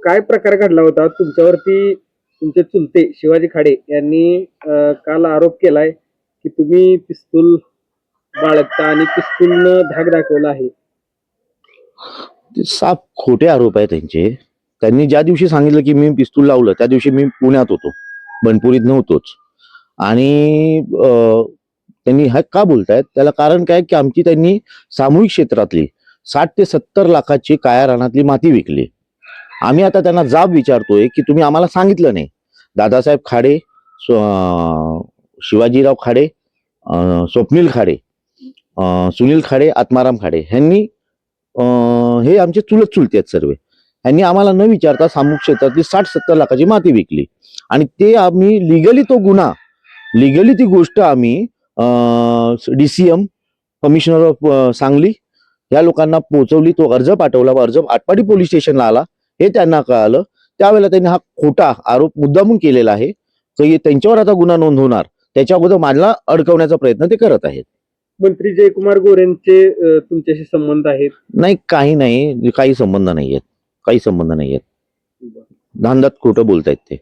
काय प्रकार घडला होता तुमच्यावरती? तुमचे चुलते शिवाजी खाडे यांनी काल आरोप केलाय की तुम्ही पिस्तूल बाळगता आणि पिस्तूलनं धाक दाखवला आहे. ते साफ खोटे आरोप आहे त्यांचे. त्यांनी ज्या दिवशी सांगितलं की मी पिस्तूल लावलं त्या दिवशी मी पुण्यात होतो, बनपुरीत नव्हतोच. आणि त्यांनी हा का बोलतायत त्याला कारण काय की आमची त्यांनी सामूहिक क्षेत्रातली 60 ते 70 लाखाची काया रानातली माती विकली. आम्ही आता त्यांना जाब विचारतोय की तुम्ही आम्हाला सांगितलं नाही. दादासाहेब खाडे, शिवाजीराव खाडे, स्वप्नील खाडे, सुनील खाडे, आत्माराम खाडे ह्यांनी हे आमचे चुलत चुलते आहेत सर्व. यांनी आम्हाला न विचारता सामूहिक क्षेत्रातली 60-70 लाखाची माती विकली आणि ते आम्ही लिगली ती गोष्ट आम्ही DCM, कमिशनर ऑफ सांगली या लोकांना पोहोचवली. तो अर्ज पाठवला, अर्ज आटपाडी पोलीस स्टेशनला आला. हे त्यांना कळालं त्यावेळेला त्यांनी हा खोटा आरोप मुद्दामून केलेला आहे की त्यांच्यावर आता गुन्हा नोंद होणार, त्याच्या अगोदर मला अडकवण्याचा प्रयत्न ते करत आहेत. मंत्री जयकुमार गोरेंचे तुमच्याशी संबंध आहेत? नाही, काही नाही, काही संबंध नाहीयेत, काही संबंध नाहीयेत. धांदात खोटं बोलतायत ते.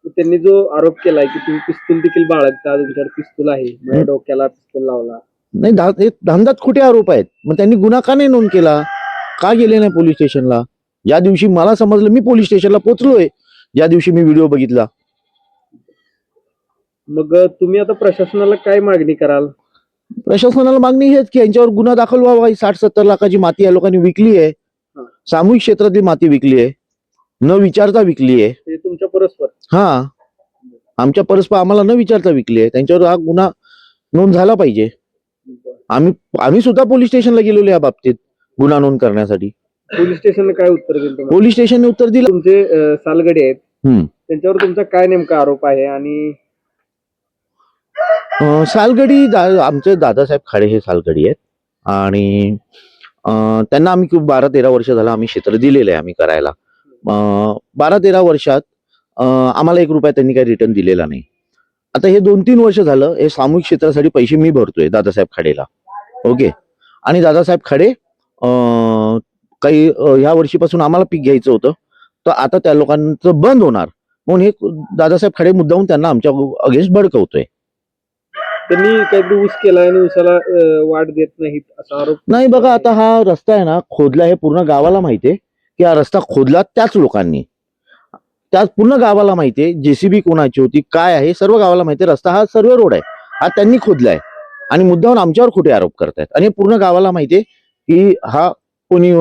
त्यांनी जो आरोप केलाय की तुम्ही पिस्तूल देखील बाळगता, तुमच्याकडे पिस्तूल आहे, माझ्या डोक्याला पिस्तूल लावला, नाही, धांदात खोटे आरोप आहेत. मग त्यांनी गुन्हा का नाही नोंद केला, का गेले नाही पोलीस स्टेशनला? ज्या दिवशी मला समजलं मी पोलीस स्टेशनला पोहोचलोय, ज्या दिवशी मी व्हिडिओ बघितला. मग तुम्ही आता प्रशासनाला काय मागणी कराल? प्रशासनाला मागणी हेच की यांच्यावर गुन्हा दाखल व्हावा. 60-70 लाखाची माती या लोकांनी विकली आहे, सामूहिक क्षेत्रातली माती विकली आहे, न विचारता विकली आहे. तुमच्या परस्पर? हा, आमच्या परस्पर आम्हाला न विचारता विकली आहे. त्यांच्यावर हा गुन्हा नोंद झाला पाहिजे. आम्ही सुद्धा पोलीस स्टेशनला गेलेलो या बाबतीत गुन्हा नोंद करण्यासाठी. पोलीस स्टेशनने काय उत्तर दिलं? पोलीस स्टेशनने उत्तर दिलं तुमचे सालगडे आहेत, त्यांच्यावर तुमचा काय नेमका आरोप आहे? आणि सालगडी आमचे दादासाहेब खाडे हे सालगडी आहेत आणि त्यांना आम्ही 12-13 वर्ष झालं आम्ही क्षेत्र दिलेलं आहे आम्ही करायला. 12-13 वर्षात आम्हाला 1 रुपया त्यांनी काही रिटर्न दिलेला नाही. आता हे 2-3 वर्ष झालं हे सामूहिक क्षेत्रासाठी पैसे मी भरतोय दादासाहेब खाडेला. ओके. आणि दादासाहेब खाडे काही ह्या वर्षीपासून आम्हाला पीक घ्यायचं होतं, तर आता त्या लोकांचं बंद होणार म्हणून हे दादासाहेब खाडे मुद्दामून त्यांना आमच्या अगेन्स्ट भडकवतोय. त्यांनी काहीतरी ऊस केलाय आणि ऊसाला वाढ देत नाहीत असा आरोप. नाही, बघा आता हा रस्ता आहे ना खोदला, हे पूर्ण गावाला माहितीये की हा रस्ता खोदला त्याच लोकांनी, त्याच पूर्ण गावाला माहितीये. JCB कोणाची होती, काय आहे, सर्व गावाला माहितीये. रस्ता हा सर्व रोड आहे, हा त्यांनी खोदलाय आणि मुद्दामून आमच्यावर खोटे आरोप करतायत. आणि पूर्ण गावाला माहितीये की हा कोणी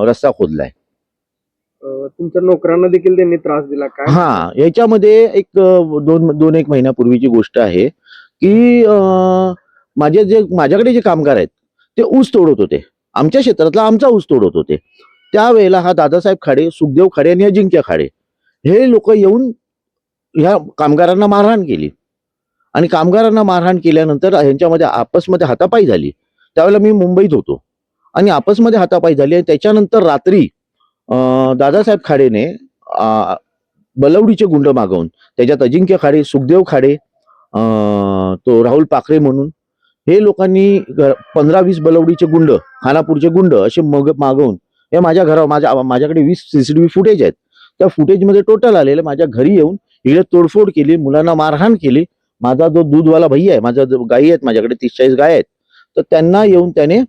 रस्ता खोदलाय. तुमच्या नोकरांना देखील त्यांनी त्रास दिला काय? हा, याच्यामध्ये एक 2-1 महिन्यापूर्वीची गोष्ट आहे की माझ्याकडे जे कामगार आहेत ते ऊस तोडत होते, आमच्या क्षेत्रातला आमचा ऊस तोडत होते. त्यावेळेला हा दादासाहेब खाडे, सुखदेव खाडे आणि अजिंक्य खाडे हे लोक येऊन ह्या कामगारांना मारहाण केली आणि कामगारांना मारहाण केल्यानंतर ह्यांच्यामध्ये आपसमध्ये हातापाई झाली. त्यावेळेला मी मुंबईत होतो आणि आपसमध्ये हातापाई झाली आणि त्याच्यानंतर रात्री दादासाहेब खाडेने बलवडीचे गुंड मागवून, त्याच्यात अजिंक्य खाडे, सुखदेव खाडे, तो राहुल पाखरे म्हणून हे लोकांनी 15-20 बलवडीचे गुंड, खानापूरचे गुंड असे मागवून हे माझ्या घरावर माझ्याकडे 20 CCTV फुटेज आहेत. त्या फुटेजमध्ये टोटल आलेले माझ्या घरी येऊन इकडे तोडफोड केली, मुलांना मारहाण केली. माझा जो दूधवाला भैया आहे, माझा गाई आहेत माझ्याकडे 30-40 गाय आहेत, तर त्यांना येऊन त्याने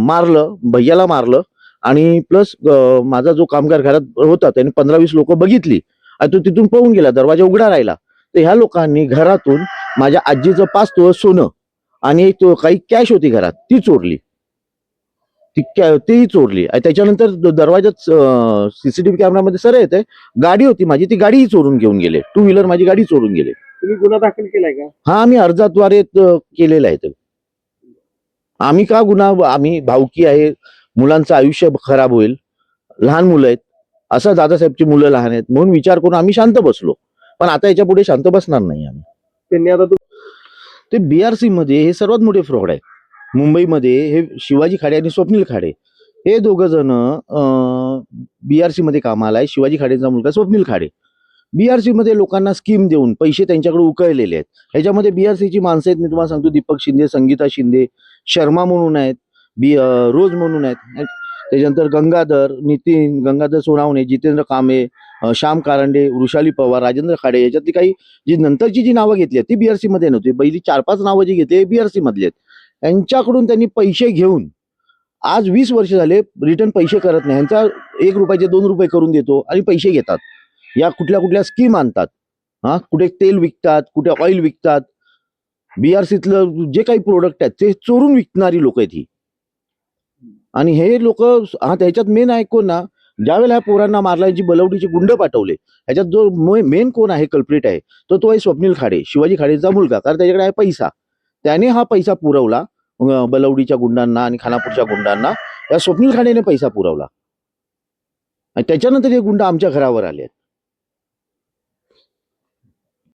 मारलं, भैयाला मारलं. आणि प्लस माझा जो कामगार घरात होता त्याने 15-20 लोक बघितली आणि तो तिथून पळून गेला, दरवाजा उघडा राहिला. तर ह्या लोकांनी घरातून माझ्या आजीचं 5 तोळ सोनं आणि काही कॅश होती घरात ती चोरली, तीही चोरली. आणि त्याच्यानंतर दरवाजात CCTV कॅमेरामध्ये सर येते, गाडी होती माझी, ती गाडीही चोरून घेऊन गेले. 2 व्हीलर माझी गाडी चोरून गेले. तुम्ही गुन्हा दाखल केलाय का? हा, आम्ही अर्जाद्वारे केलेला आहे. ते आम्ही का गुन्हा, आम्ही भावकी आहे, मुलांचं आयुष्य खराब होईल, लहान मुलं आहेत, असं दादासाहेबची मुलं लहान आहेत म्हणून विचार करून आम्ही शांत बसलो. पण आता याच्या पुढे शांत बसणार नाही आम्ही. त्यांनी आता ते BRC मध्ये हे सर्वात मोठे फ्रॉड आहे. मुंबईमध्ये हे शिवाजी खाडे आणि स्वप्नील खाडे हे दोघं जण BRC मध्ये कामाला आहे. शिवाजी खाडेचा मुलगा स्वप्नील खाडे BRC मध्ये लोकांना स्कीम देऊन पैसे त्यांच्याकडे उकळलेले आहेत. ह्याच्यामध्ये BRCची माणसं आहेत, मी तुम्हाला सांगतो, दीपक शिंदे, संगीता शिंदे, शर्मा म्हणून आहेत, रोज म्हणून आहेत. त्याच्यानंतर गंगाधर सोनावणे, जितेंद्र कांबळे, श्याम कारंडे, वृषाली पवार, राजेंद्र खाडे, याच्यातली काही जी नंतरची जी नावं घेतली आहेत ती बीआरसी मध्ये नव्हती. पहिली 4-5 नावं जी घेतली बीआरसी मधली आहेत. यांच्याकडून त्यांनी पैसे घेऊन आज 20 वर्ष झाले रिटर्न पैसे करत नाही. यांचा 1 रुपयाचे 2 रुपये करून देतो आणि पैसे घेतात. या कुठल्या कुठल्या स्कीम आणतात, कुठे तेल विकतात, कुठे ऑइल विकतात. बीआरसीतलं जे काही प्रोडक्ट आहेत ते चोरून विकणारी लोक आहेत ही. आणि हे लोक त्याच्यात मेन आहे कोण ना, ज्यावेळेला ह्या पोरांना मारला यांची बलवडीचे गुंड पाठवले, ह्याच्यात जो मेन कोण आहे कल्प्रिट आहे तो आहे स्वप्नील खाडे, शिवाजी खाडेचा मुलगा. कारण त्याच्याकडे आहे पैसा. त्याने हा पैसा पुरवला बलवडीच्या गुंडांना आणि खानापूरच्या गुंडांना. या स्वप्नील खाडेने पैसा पुरवला आणि त्याच्यानंतर हे गुंड आमच्या घरावर आले आहेत.